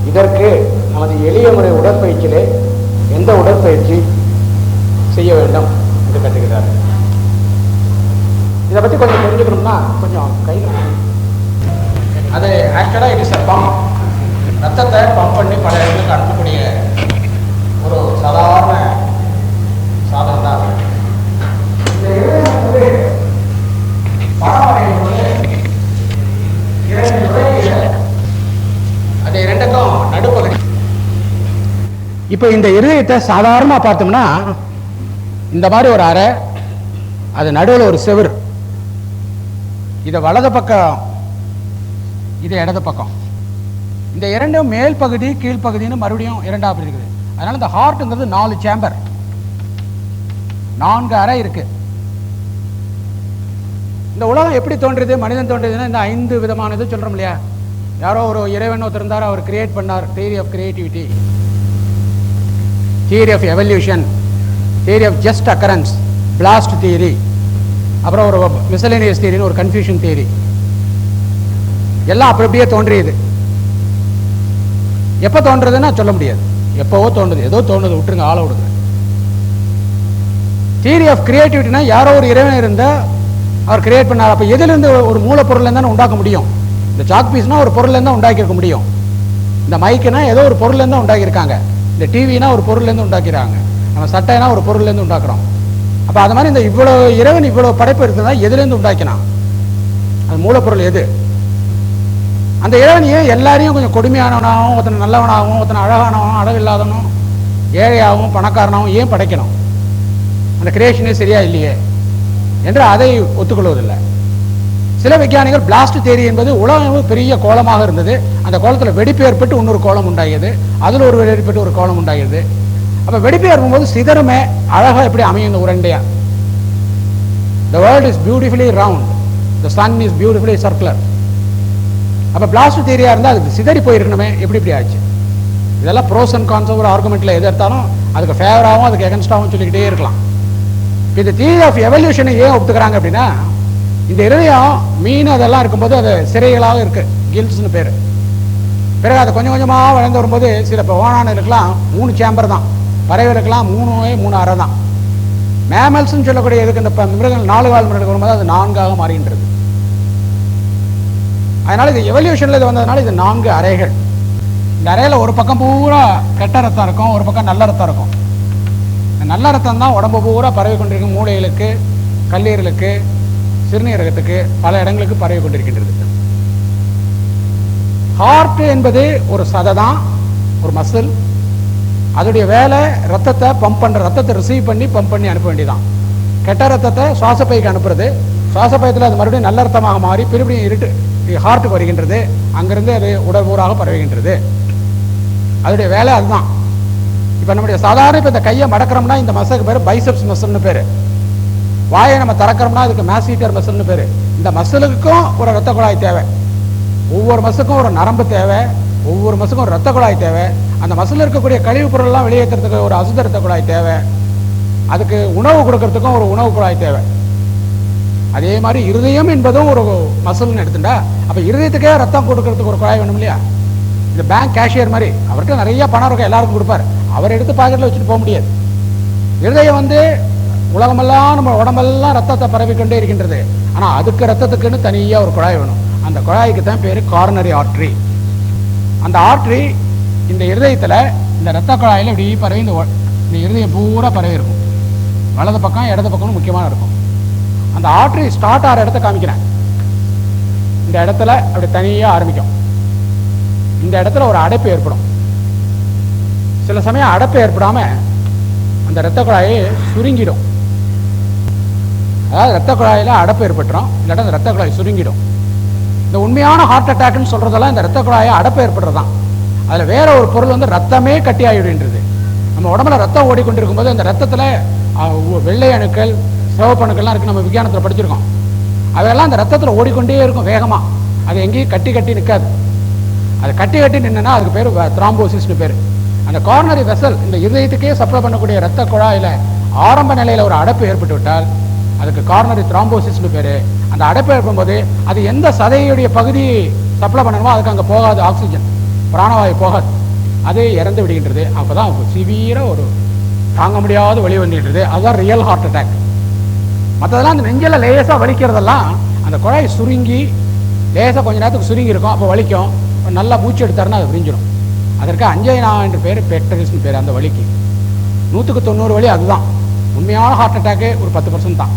இதற்கு நமது எளிய முறை உடற்பயிற்சியிலே எந்த உடற்பயிற்சி செய்ய வேண்டும் என்று கற்றுக்கிறார். இதை பற்றி கொஞ்சம் தெரிஞ்சுக்கணும்னா கொஞ்சம் கையில் அது ஆக்சுவலாக இட் இஸ் அ பம்ப். ரத்தத்தை பம்ப் பண்ணி பல இடங்களுக்கு அனுப்பக்கூடிய ஒரு சாதாரண சாதனம் தான். இந்த இருதயம் வந்து பணமடையும் போது இரண்டு நுரையீரல் அது இரண்டுக்கும் நடுப்பகுதி. இப்போ இந்த இருதயத்தை சாதாரணமாக பார்த்தோம்னா இந்த மாதிரி ஒரு அறை, அது நடுவில் ஒரு செவுரு, இதை வலது பக்கம், இது இடது பக்கம். இந்த இரண்டும் மேல் பகுதி கீழ்ப்பகுதின்னு மறுபடியும் இரண்டாவது இருக்குது. அதனால இந்த ஹார்ட்ங்கிறது 4 சேம்பர், 4 அறை இருக்கு. இந்த உலகம் எப்படி தோன்றுது, மனிதன் தோன்றுதுன்னா இந்த 5 விதமானது சொல்றோம் இல்லையா. யாரோ ஒரு இறைவன் ஒருத்தர் இருந்தார், அவர் கிரியேட் பண்ணார். Theory of creativity, theory of evolution, theory of just occurrence, blast theory, அப்புறம் ஒரு மிசலேனியஸ் தியரின்னு ஒரு கன்ஃபியூஷன் தியரி. எல்லாம் அப்படி அப்படியே தோன்றியது. எப்போ தோன்றதுன்னா சொல்ல முடியாது. எப்போவோ தோன்றுது, ஏதோ தோணுது, விட்டுருங்க, ஆளை விடுங்க. தியரி ஆஃப் கிரியேட்டிவிட்டினா யாரோ ஒரு இறைவன் இருந்தால் அவர் கிரியேட் பண்ணார். அப்போ எதிலிருந்து ஒரு மூலப்பொருள் தானே உண்டாக்க முடியும். இந்த சாக் பீஸ்னா ஒரு பொருள்லேருந்து உண்டாக்கியிருக்க முடியும். இந்த மைக்குனா ஏதோ ஒரு பொருள்லேருந்து உண்டாக்கியிருக்காங்க. இந்த டிவினா ஒரு பொருள்லேருந்து உண்டாக்கிறாங்க. நம்ம சட்டைனா ஒரு பொருள்லேருந்து உண்டாக்குறோம். அப்போ அது மாதிரி இந்த இவ்வளோ இறைவன் இவ்வளோ படைப்பு இருக்குதா எதுலேருந்து உண்டாக்கினான்? அது மூலப்பொருள் எது? அந்த இறைவன் ஏன் எல்லாரையும் கொஞ்சம் கொடுமையானவனாகவும், ஒருத்தனை நல்லவனாகவும், ஒருத்தனை அழகானவனும், அழகில்லாதவனும், ஏழையாகவும், பணக்காரனாகவும் ஏன் படைக்கணும்? அந்த கிரியேஷனே சரியா இல்லையே என்று அதை ஒத்துக்கொள்வதில்லை. சில விஞ்ஞானிகள் பிளாஸ்ட் தியரி என்பது உலகம் பெரிய கோலமாக இருந்தது, அந்த கோலத்தில் வெடிப்பு ஏற்பட்டு இன்னொரு கோலம் உண்டாகியது, அதில் ஒரு ஏற்பட்டு ஒரு கோலம் உண்டாகியது. அப்போ வெடிப்பு ஏற்படும்போது சிதறுமே அழகாக எப்படி அமையும் இந்த உருண்டையா? The world is beautifully round, the sun is beautifully circular. அப்போ பிளாஸ்ட் தியரியா இருந்தால் அதுக்கு சிதறி போயிருக்கணுமே, எப்படி இப்படி ஆச்சு? இதெல்லாம் ப்ரோஸ் அண்ட் கான்ஸ் ஒரு ஆர்குமெண்ட்ல எது எடுத்தாலும் அதுக்கு ஃபேவராகவும் அதுக்கு எகன்ஸ்டாகவும் சொல்லிக்கிட்டே இருக்கலாம். இந்த தியரி ஆஃப் எவல்யூஷனை ஏன் ஒத்துக்கிறாங்க அப்படின்னா, இந்த இருதயம் மீன் அதெல்லாம் இருக்கும்போது அது சிறைகளாக இருக்கு, கில்ஸ்னு பேர். பிறகு அது கொஞ்சம் கொஞ்சமாக வளர்ந்து வரும்போது சில இப்போ ஓனானுக்கெல்லாம் 3 சேம்பர் தான், பறவைகளுக்கெல்லாம் 3 அறை தான். மேமல்ஸ்ன்னு சொல்லக்கூடிய இதுக்கு இந்த மிருகங்கள் 4 கால் மிருகங்கள் வரும்போது அது 4ஆக மாறுகின்றது. அதனால இது எவல்யூஷன்ல இது வந்ததுனால இது 4 அறைகள். இந்த அறையில் ஒரு பக்கம் பூரா கெட்ட ரத்தம் இருக்கும், ஒரு பக்கம் நல்ல ரத்தம் இருக்கும். நல்ல ரத்தம் தான் உடம்பு பூரா பரவி கொண்டிருக்கும், மூளைகளுக்கு, கல்லீரலுக்கு, சிறுநீரகத்துக்கு, பல இடங்களுக்கு பரவி கொண்டிருக்கின்றது. ஹார்ட் என்பது ஒரு சதை தான், ஒரு மசில். அதோடைய வேலை ரத்தத்தை பம்ப் பண்ற, ரத்தத்தை ரிசீவ் பண்ணி பம்ப் பண்ணி அனுப்ப வேண்டியதான். கெட்ட ரத்தத்தை சுவாசப்பைக்கு அனுப்புறது, சுவாசப்பயத்தில் அது மறுபடியும் நல்ல ரத்தமாக மாறி திருப்பியும் ஹார்ட்டுக்கு வருகின்றது, அங்கிருந்து அது உடல் ஊராக பரவுகின்றது. அதோடைய வேலை அதுதான். இப்போ நம்முடைய சாதாரண இப்போ இந்த கையை மடக்கிறோம்னா இந்த மசிலுக்கு பேர் பைசெப்ஸ் மசில்னு பேர். வாயை நம்ம திறக்கிறோம்னா அதுக்கு மேசீட்டர் மசில்னு பேர். இந்த மசிலுக்கும் ஒரு ரத்த குழாய் தேவை, ஒவ்வொரு மசிலுக்கும் ஒரு நரம்பு தேவை, ஒவ்வொரு மசிலுக்கும் ஒரு ரத்த குழாய் தேவை. அந்த மசில் இருக்கக்கூடிய கழிவுப் பொருள்லாம் வெளியேற்றுறதுக்கு ஒரு அசுத்த ரத்த குழாய் தேவை. அதுக்கு உணவு கொடுக்கறதுக்கும் ஒரு உணவு குழாய் தேவை. அதே மாதிரி இருதயம் என்பதும் ஒரு மசில்னு எடுத்துட்டா, அப்போ இருதயத்துக்கே ரத்தம் கொடுக்கறதுக்கு ஒரு குழாய் வேணும் இல்லையா? இந்த பேங்க் கேஷியர் மாதிரி அவர்கிட்ட நிறைய பணம் இருக்கும், எல்லாருக்கும் கொடுப்பார், அவர் எடுத்து பாக்கெட்டில் வச்சுட்டு போக முடியாது. இருதயம் வந்து உலகமெல்லாம் நம்ம உடம்பெல்லாம் ரத்தத்தை பரவிக்கொண்டே இருக்கின்றது. ஆனால் அதுக்கு ரத்தத்துக்குன்னு தனியாக ஒரு குழாய் வேணும். அந்த குழாய்க்கு தான் பேர் கார்னரி ஆர்ட்ரி. அந்த ஆர்ட்ரி இந்த இருதயத்தில் இந்த ரத்த குழாயில் இப்படி பரவி இந்த இருதயம் பூரா பரவி இருக்கும். வலது பக்கம் இடது பக்கம் முக்கியமான இருக்கும். அந்த ஆர்ட்ரி ஸ்டார்ட் ஆகிற இடத்த காமிக்கிறேன். இந்த இடத்துல அப்படி தனியாக ஆரம்பிக்கும். இந்த இடத்துல ஒரு அடைப்பு ஏற்படும். சில சமயம் அடைப்பு ஏற்படாமல் அந்த இரத்த குழாயை சுருங்கிடும். அதாவது இரத்த குழாயில் அடைப்பு ஏற்பட்டுரும், இல்லாட்டா அந்த இரத்த குழாய் சுருங்கிடும். இந்த உண்மையான ஹார்ட் அட்டாக்னு சொல்றதெல்லாம் இந்த இரத்த குழாயை அடைப்பு ஏற்படுறதுதான். அதில் வேற ஒரு பொருள் வந்து ரத்தமே கட்டி ஆகிடுன்றது. நம்ம உடம்புல ரத்தம் ஓடிக்கொண்டிருக்கும் போது அந்த ரத்தத்தில் வெள்ளை அணுக்கள், சிவப்பு அணுக்கள்லாம் இருக்கு, நம்ம விஞ்ஞானத்தில் படிச்சிருக்கோம். அவையெல்லாம் அந்த ரத்தத்தில் ஓடிக்கொண்டே இருக்கும் வேகமாக. அது எங்கேயும் கட்டி கட்டி நிற்காது. அது கட்டி கட்டி நின்றுனா அதுக்கு பேர் த்ராம்போசிஸ்னு பேர். அந்த கார்னரி வெசல், இந்த இருதயத்துக்கே சப்ளை பண்ணக்கூடிய ரத்த குழாயில் ஆரம்ப நிலையில் ஒரு அடைப்பு ஏற்பட்டு விட்டால் அதுக்கு கார்னரி த்ராம்போசிஸ்னு பேர். அந்த அடைப்பு ஏற்படும்போது அது எந்த சதையுடைய பகுதி சப்ளை பண்ணணுமோ அதுக்கு அங்கே போகாது, ஆக்சிஜன் பிராணவாயு போகாது. அது இறந்து விடுகின்றது. அப்போ தான் சிவியராக ஒரு தாங்க முடியாத வலி வந்துடுறது. அதுதான் ரியல் ஹார்ட் அட்டாக். மற்றதெல்லாம் அந்த நெஞ்சில் லேசாக வலிக்கிறதெல்லாம் அந்த குழாய் சுருங்கி லேசாக கொஞ்ச நேரத்துக்கு சுருங்கி இருக்கும், அப்போ வலிக்கும். நல்லா மூச்சு எடுத்தாருன்னா அது விரிஞ்சிடும். அதற்கு அஞ்சைனா என்று பேர், பெக்டரிஸ்னு பேர் அந்த வலிக்கு. 100க்கு 90 வலி அதுதான். உண்மையான ஹார்ட் அட்டாக்கு ஒரு 10% தான்.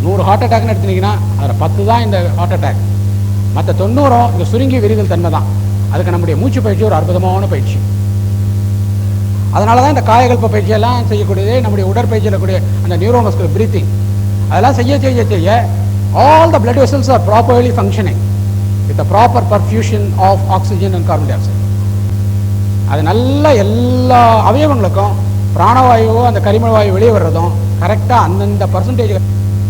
100 ஹார்ட் அட்டாக்னு எடுத்துனீங்கன்னா அதில் 10 தான் இந்த ஹார்ட் அட்டாக். மற்ற 90 இந்த சுருங்கி விரிதல் தன்மை தான். அதுக்கு நம்முடைய மூச்சு பயிற்சி ஒரு அற்புதமான பயிற்சி. அதனால தான் இந்த காயகல்ப பயிற்சியெல்லாம் செய்யக்கூடியது. நம்முடைய உடற்பயிற்சியில் கூடிய அந்த நியூரோமஸ்குலர் பிரீத்திங் அதெல்லாம் செய்ய செய்ய செய்ய all the blood vessels are properly functioning with proper perfusion of oxygen and carbon dioxide. அது நல்ல எல்லா அவயவங்களுக்கும் பிராணவாயுவோ அந்த கரிம வாயு வெளியே வர்றதும் கரெக்டாக அந்தந்த பர்சன்டேஜ்